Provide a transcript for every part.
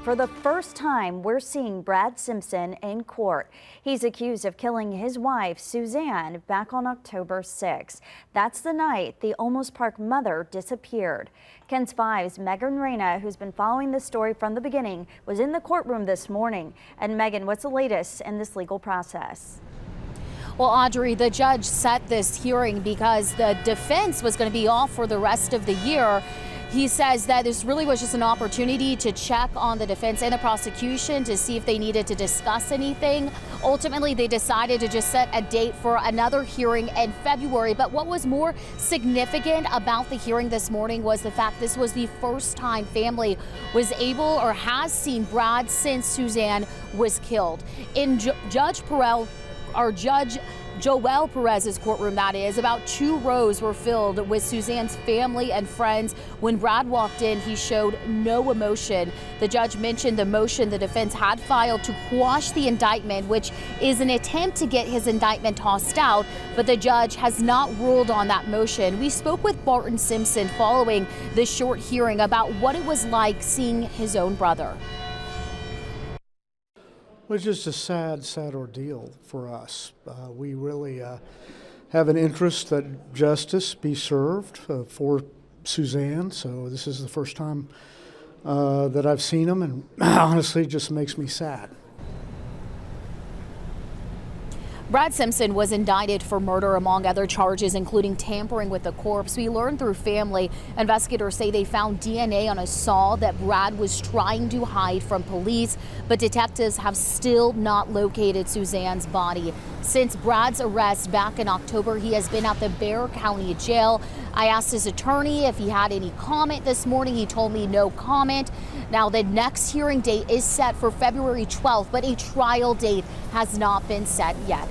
For the first time, we're seeing Brad Simpson in court. He's accused of killing his wife, Suzanne, back on October 6th. That's the night the Olmos Park mother disappeared. KENS 5's Megan Reyna, who's been following this story from the beginning, was in the courtroom this morning. And Megan, what's the latest in this legal process? Well, Audrey, the judge set this hearing because the defense was going to be off for the rest of the year. He says that this really was just an opportunity to check on the defense and the prosecution to see if they needed to discuss anything. Ultimately, they decided to just set a date for another hearing in February. But what was more significant about the hearing this morning was the fact this was the first time family was able or has seen Brad since Suzanne was killed. In Judge Joel Perez's courtroom, that is, about 2 rows were filled with Suzanne's family and friends. When Brad walked in, he showed no emotion. The judge mentioned the motion the defense had filed to quash the indictment, which is an attempt to get his indictment tossed out, but the judge has not ruled on that motion. We spoke with Barton Simpson following this short hearing about what it was like seeing his own brother. It was just a sad ordeal for us. We really have an interest that justice be served for Suzanne, so this is the first time that I've seen him, and honestly, it just makes me sad. Brad Simpson was indicted for murder, among other charges, including tampering with the corpse. We learned through family. Investigators say they found DNA on a saw that Brad was trying to hide from police, but detectives have still not located Suzanne's body. Since Brad's arrest back in October, he has been at the Bexar County Jail. I asked his attorney if he had any comment this morning. He told me no comment. Now, the next hearing date is set for February 12th, but a trial date has not been set yet.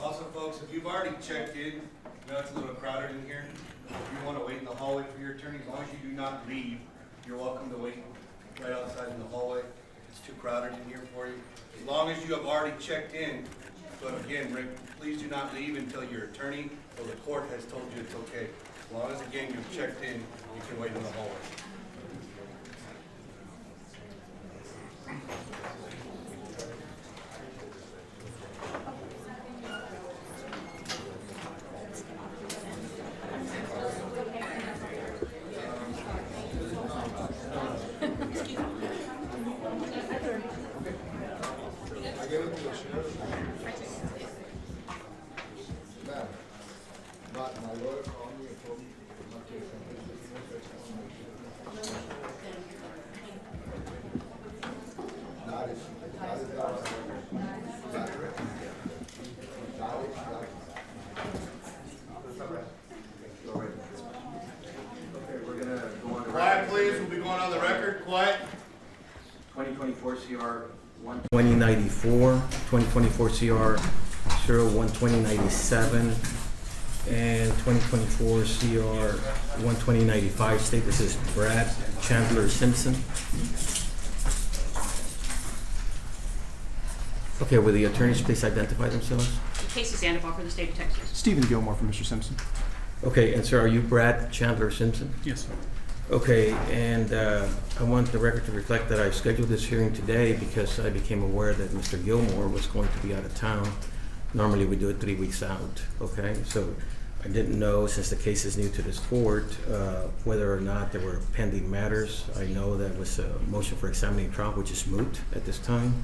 Also, folks, if you've already checked in, I know it's a little crowded in here. If you want to wait in the hallway for your attorney, as long as you do not leave, you're welcome to wait right outside in the hallway. If it's too crowded in here for you. As long as you have already checked in, but again, Rick, please do not leave until your attorney or the court has told you it's okay. As long as, again, you've checked in, you can wait in the hallway. Quiet, please. We'll be going on the record. Quiet. 2024 CR 2094, 2024 CR 01297, and 2024 CR 12095. State this is Brad Chandler Simpson. Okay, will the attorneys please identify themselves? Casey Sandoval for the state of Texas. Stephen Gilmore for Mr. Simpson. Okay, and sir, are you Brad Chandler Simpson? Yes, sir. Okay, and I want the record to reflect that I scheduled this hearing today because I became aware that Mr. Gilmore was going to be out of town. Normally we do it 3 weeks out, okay? So I didn't know, since the case is new to this court, whether or not there were pending matters. I know that was a motion for examining trial, which is moot at this time.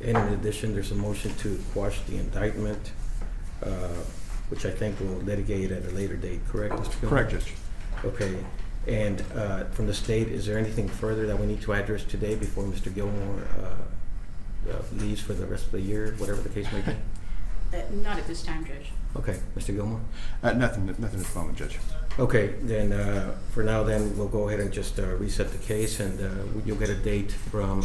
And in addition, there's a motion to quash the indictment, which I think we'll litigate at a later date, correct, Mr. Gilmore? Correct, Judge. Okay, and from the state, is there anything further that we need to address today before Mr. Gilmore leaves for the rest of the year, whatever the case may be? Not at this time, Judge. Okay, Mr. Gilmore? Nothing at the moment, Judge. Okay, then for now then, we'll go ahead and just reset the case, and you'll get a date from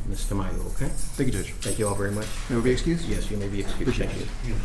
Ms. Tamayo, okay? Thank you, Judge. Thank you all very much. May we be excused? Yes, you may be excused. Appreciate Thank you.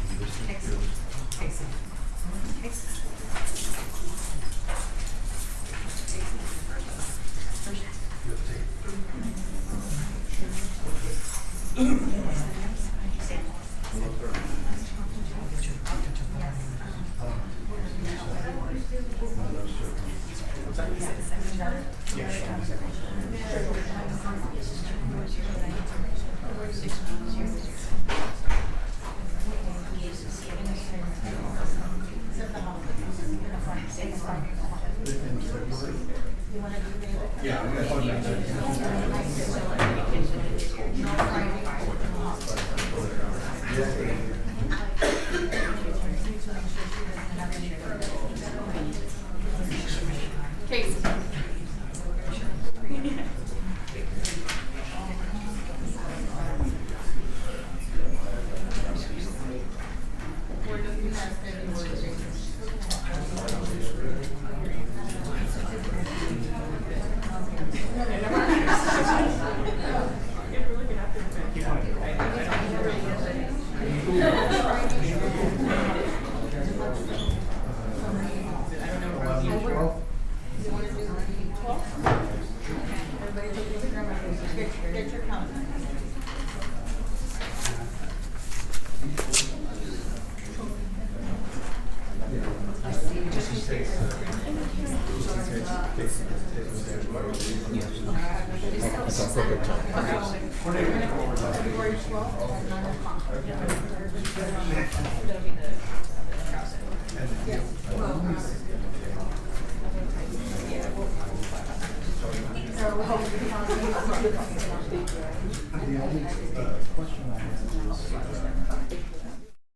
The only question I have is